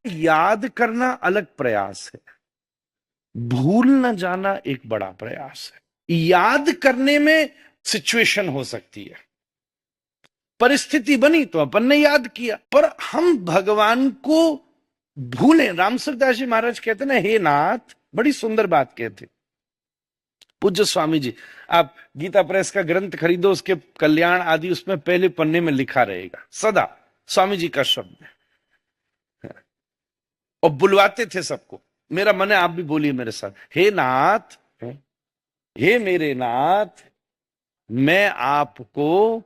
याद करना अलग प्रयास है, भूल न जाना एक बड़ा प्रयास है। याद करने में सिचुएशन हो सकती है, परिस्थिति बनी तो अपन ने याद किया, पर हम भगवान को भूलें। रामसुखदास जी महाराज कहते ना, हे नाथ, बड़ी सुंदर बात कहते पूज्य स्वामी जी। आप गीता प्रेस का ग्रंथ खरीदो, उसके कल्याण आदि उसमें पहले पन्ने में लिखा रहेगा सदा, स्वामी जी का शब्द है। और बुलवाते थे सबको, मेरा मन है आप भी बोलिए मेरे साथ, हे नाथ, हे मेरे नाथ, मैं आपको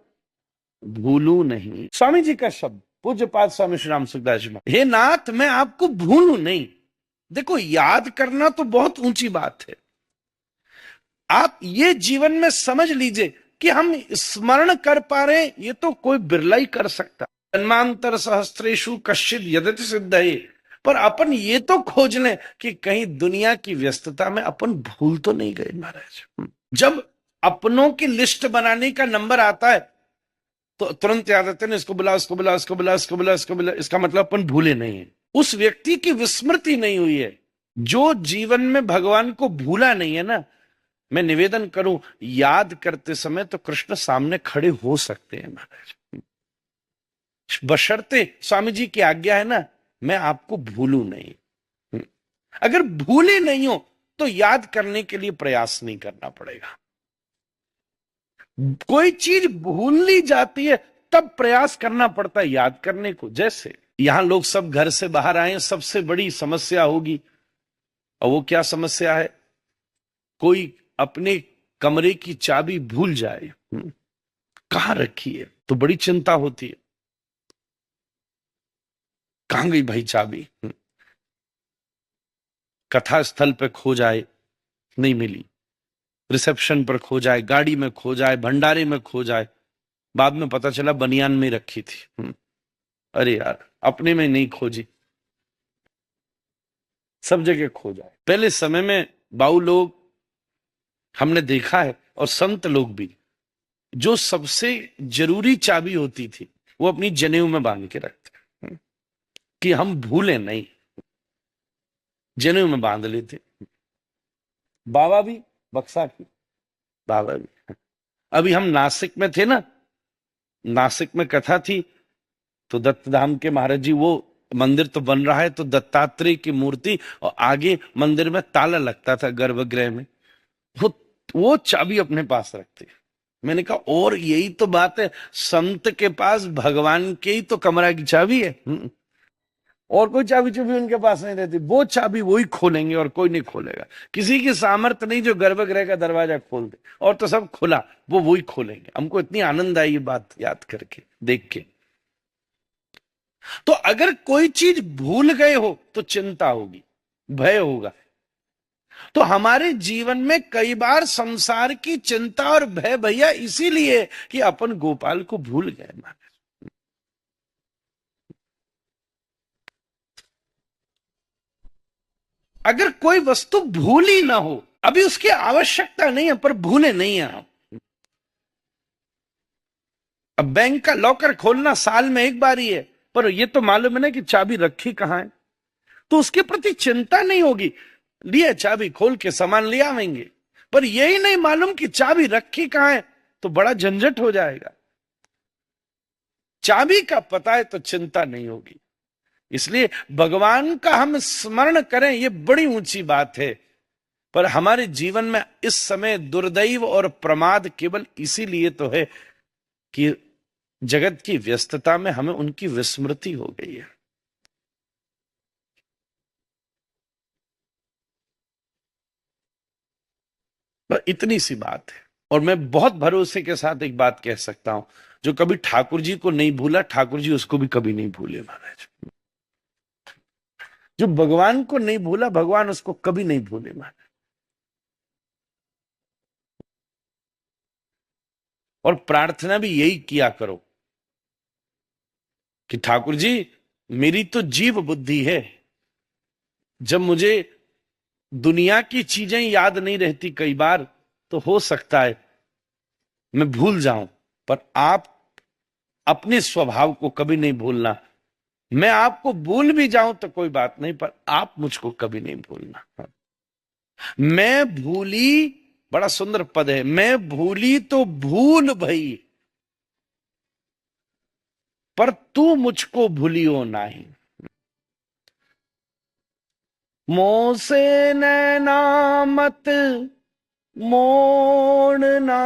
भूलू नहीं। स्वामी जी का शब्द, पूज्य पाद स्वामी श्री राम सुखदास जी, हे नाथ, मैं आपको भूलू नहीं। देखो, याद करना तो बहुत ऊंची बात है। आप ये जीवन में समझ लीजिए कि हम स्मरण कर पा रहे हैं, ये तो कोई बिरला ही कर सकता। जन्मांतर सहस्त्रेषु कश्चित यदति सिद्धये, पर अपन ये तो खोज लें कि कहीं दुनिया की व्यस्तता में अपन भूल तो नहीं गए महाराज। जब अपनों की लिस्ट बनाने का नंबर आता है तो तुरंत याद आते हैं, इसको बुला, इसको बुला, इसको बुला, इसको बुला, इसको बुला। इसका मतलब अपन भूले नहीं है, उस व्यक्ति की विस्मृति नहीं हुई है। जो जीवन में भगवान को भूला नहीं है ना, मैं निवेदन करूं, याद करते समय तो कृष्ण सामने खड़े हो सकते हैं महाराज, बशर्ते स्वामी जी की आज्ञा है ना, मैं आपको भूलू नहीं। अगर भूले नहीं हो तो याद करने के लिए प्रयास नहीं करना पड़ेगा। कोई चीज भूल ली जाती है तब प्रयास करना पड़ता है याद करने को। जैसे यहां लोग सब घर से बाहर आए, सबसे बड़ी समस्या होगी, और वो क्या समस्या है? कोई अपने कमरे की चाबी भूल जाए, कहां रखी है, तो बड़ी चिंता होती है, कहां गई भाई चाबी? कथा स्थल पे खो जाए, नहीं मिली, रिसेप्शन पर खो जाए, गाड़ी में खो जाए, भंडारे में खो जाए, बाद में पता चला बनियान में रखी थी। अरे यार, अपने में नहीं खोजी, सब जगह खो जाए। पहले समय में बाऊ लोग हमने देखा है, और संत लोग भी, जो सबसे जरूरी चाबी होती थी वो अपनी जनेऊ में बांध के रखते कि हम भूलें नहीं, जनेऊ में बांध लेते। बाबा भी, बक्सा की बाबा भी। अभी हम नासिक में थे ना, नासिक में कथा थी, तो दत्तधाम के महाराज जी, वो मंदिर तो बन रहा है, तो दत्तात्रेय की मूर्ति, और आगे मंदिर में ताला लगता था गर्भगृह में, वो चाबी अपने पास रखते। मैंने कहा, और यही तो बात है, संत के पास भगवान के ही तो कमरा की चाबी है, और कोई चाबी चुबी उनके पास नहीं रहती। वो चाबी वही खोलेंगे और कोई नहीं खोलेगा। किसी की सामर्थ्य नहीं जो गर्भगृह का दरवाजा खोल दे, और तो सब खुला, वो वही खोलेंगे। हमको इतनी आनंद आई ये बात याद करके, देख के। तो अगर कोई चीज भूल गए हो तो चिंता होगी, भय होगा। तो हमारे जीवन में कई बार संसार की चिंता और भय भैया इसीलिए कि अपन गोपाल को भूल गए महाराज। अगर कोई वस्तु भूली ना हो, अभी उसकी आवश्यकता नहीं है, पर भूले नहीं है आप। अब बैंक का लॉकर खोलना साल में एक बार ही है, पर ये तो मालूम है ना कि चाबी रखी कहां है, तो उसके प्रति चिंता नहीं होगी। लिए चाबी, खोल के सामान ले आवेंगे, पर यही नहीं मालूम कि चाबी रखी कहां है, तो बड़ा झंझट हो जाएगा। चाबी का पता है तो चिंता नहीं होगी। इसलिए भगवान का हम स्मरण करें, ये बड़ी ऊंची बात है। पर हमारे जीवन में इस समय दुर्दैव और प्रमाद केवल इसीलिए तो है कि जगत की व्यस्तता में हमें उनकी विस्मृति हो गई है। पर इतनी सी बात है। और मैं बहुत भरोसे के साथ एक बात कह सकता हूं, जो कभी ठाकुर जी को नहीं भूला, ठाकुर जी उसको भी कभी नहीं भूले महाराज। जो भगवान को नहीं भूला, भगवान उसको कभी नहीं भूले महाराज। और प्रार्थना भी यही किया करो कि ठाकुर जी, मेरी तो जीव बुद्धि है, जब मुझे दुनिया की चीजें याद नहीं रहती कई बार, तो हो सकता है मैं भूल जाऊं, पर आप अपने स्वभाव को कभी नहीं भूलना। मैं आपको भूल भी जाऊं तो कोई बात नहीं, पर आप मुझको कभी नहीं भूलना। मैं भूली, बड़ा सुंदर पद है, मैं भूली तो भूल भई, पर तू मुझको भूलियो नाही। मोह से नैना मत मोड़ना,